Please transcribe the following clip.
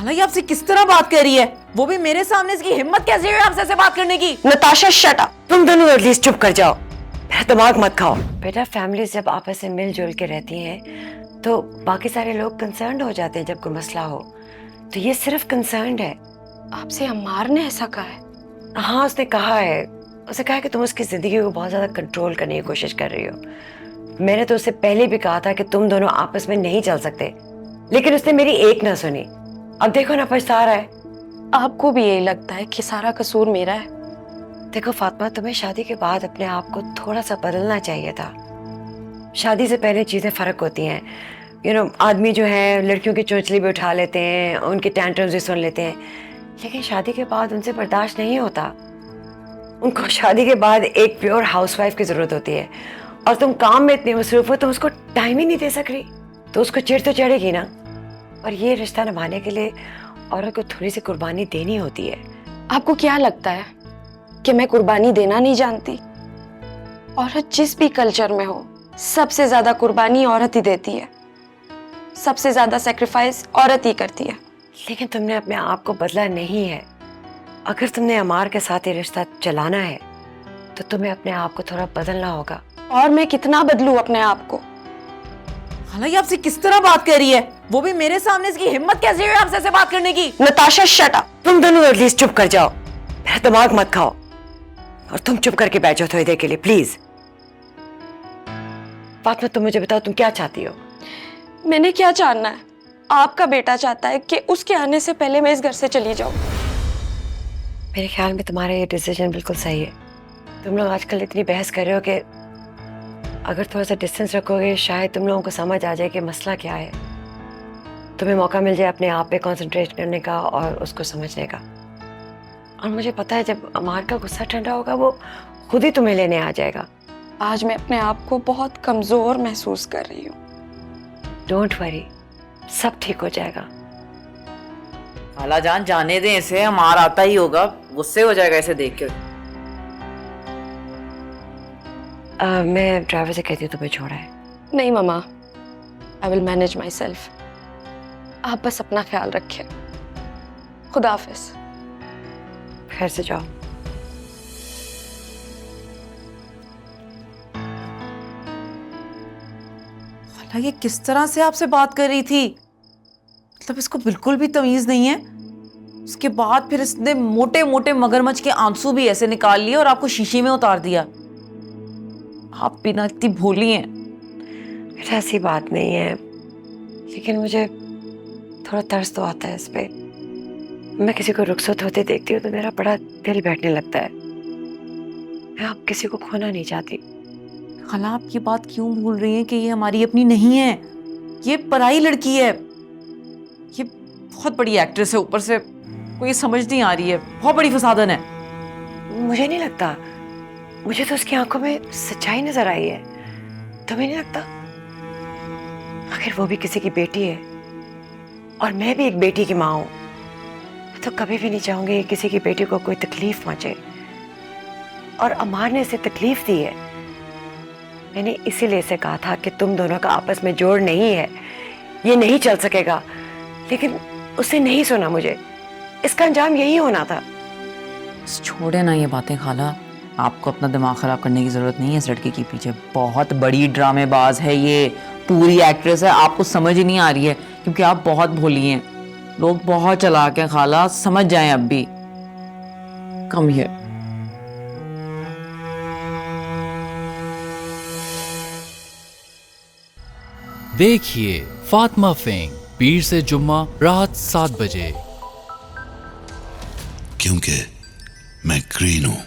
खाला ये आपसे किस तरह बात कर रही है, वो भी मेरे सामने। इसकी हिम्मत कैसे हुई आपसे ऐसे बात करने की? नताशा शट अप, तुम दोनों एटलीस्ट चुप कर जाओ, मेरा दिमाग मत खाओ। बेटा फैमिली जब आपस में मिलजुल के रहती हैं तो बाकी सारे लोग कंसर्न हो जाते हैं जब कोई मसला हो, तो ये सिर्फ कंसर्न है। आपसे अम्मार ने ऐसा कहा है? हाँ उसने कहा है, उसने कहा है कि तुम उसकी जिंदगी को बहुत ज्यादा कंट्रोल करने की कोशिश कर रही हो। मैंने तो उससे पहले भी कहा था कि तुम दोनों आपस में नहीं चल सकते, लेकिन उसने मेरी एक ना सुनी। अब देखो ना पछता रहा है। आपको भी यही लगता है कि सारा कसूर मेरा है? देखो फातिमा, तुम्हें शादी के बाद अपने आप को थोड़ा सा बदलना चाहिए था। शादी से पहले चीजें फर्क होती हैं। आदमी जो है लड़कियों की चोंचली भी उठा लेते हैं, उनके टैंट्रम्स भी सुन लेते हैं, लेकिन शादी के बाद उनसे बर्दाश्त नहीं होता। उनको शादी के बाद एक प्योर हाउसवाइफ की जरूरत होती है, और तुम काम में इतनी मसरूफ हो, तुम उसको टाइम ही नहीं दे सक रही, तो उसको चिढ़ तो चढ़ेगी ना। और ये रिश्ता निभाने के लिए औरत को थोड़ी सी कुर्बानी देनी होती है। आपको क्या लगता है कि मैं कुर्बानी देना नहीं जानती? औरत जिस भी कल्चर में हो, सबसे ज्यादा कुर्बानी औरत ही देती है, सबसे ज्यादा सेक्रीफाइस औरत ही करती है। लेकिन तुमने अपने आप को बदला नहीं है। अगर तुमने अमार के साथ ये रिश्ता चलाना है तो तुम्हें अपने आप को थोड़ा बदलना होगा। और मैं कितना बदलूं अपने आप को? खाला ये आपसे किस तरह बात कर रही है, वो भी मेरे सामने। इसकी हिम्मत कैसे हुई आपसे ऐसे बात करने की? नताशा शट अप, तुम दोनों एटलीस्ट चुप कर जाओ, मेरा दिमाग मत खाओ। और तुम चुप करके बैठ जाओ थोड़ी देर के लिए प्लीज। फातिमा तुम मुझे बताओ, तुम क्या चाहती हो? मैंने क्या जानना है? आपका बेटा चाहता है कि उसके आने से पहले मैं इस घर से चली जाऊं। मेरे ख्याल में तुम्हारा ये डिसीजन बिल्कुल सही है। तुम लोग आजकल इतनी बहस कर रहे हो कि अगर थोड़ा सा डिस्टेंस रखोगे शायद तुम लोगों को समझ आ जाए कि मसला क्या है। तुम्हें मौका मिल जाए अपने आप पे कंसंट्रेट करने का और उसको समझने का। और मुझे पता है जब अमार का गुस्सा ठंडा होगा वो खुद ही तुम्हें लेने आ जाएगा। आज मैं अपने आप को बहुत कमजोर महसूस कर रही हूँ। डोंट वरी, सब ठीक हो जाएगा। खाला जान जाने दें इसे, मार आता ही होगा, गुस्से हो जाएगा इसे देख कर। मैं ड्राइवर से कहती हूँ तुम्हें छोड़ा है। नहीं mama, I will manage my self. आप बस अपना ख्याल रखें। खुदा हाफिज। खैर से जाओ। खाला ये किस तरह से आपसे बात कर रही थी? मतलब इसको बिल्कुल भी तमीज नहीं है। उसके बाद फिर इसने मोटे मोटे मगरमच्छ के आंसू भी ऐसे निकाल लिए और आपको शीशी में उतार दिया। आप भी ना इतनी भोली हैं। बेटा ऐसी बात नहीं है, लेकिन मुझे थोड़ा तरस तो आता है इस पे। मैं किसी को रुखसत होते देखती हूँ तो मेरा बड़ा दिल बैठने लगता है। मैं अब किसी को खोना नहीं चाहती। खाला आप ये बात क्यों भूल रही हैं कि ये हमारी अपनी नहीं है, ये पराई लड़की है। ये बहुत बड़ी एक्ट्रेस है, ऊपर से कोई ये समझ नहीं आ रही है, बहुत बड़ी फसादन है। मुझे नहीं लगता, मुझे तो उसकी आंखों में सच्चाई नजर आई है। तुम्हें नहीं लगता? आखिर वो भी किसी की बेटी है और मैं भी एक बेटी की माँ हूं, तो कभी भी नहीं चाहूंगी किसी की बेटी को कोई तकलीफ पहुंचे। और अमार ने इसे तकलीफ दी है। मैंने इसीलिए इसे कहा था कि तुम दोनों का आपस में जोड़ नहीं है, ये नहीं चल सकेगा, लेकिन उसने नहीं सुना मुझे। इसका अंजाम यही होना था। छोड़े ना ये बातें खाला, आपको अपना दिमाग खराब करने की जरूरत नहीं है। इस लड़के के पीछे बहुत बड़ी ड्रामेबाज है, ये पूरी एक्ट्रेस है। आपको समझ ही नहीं आ रही है क्योंकि आप बहुत भोली हैं। लोग बहुत चालाक हैं खाला, समझ जाएं अब भी। Come here. देखिए फातिमा फिंग पीर से जुम्मा रात 7 बजे। क्योंकि मैं ग्रीन हूं।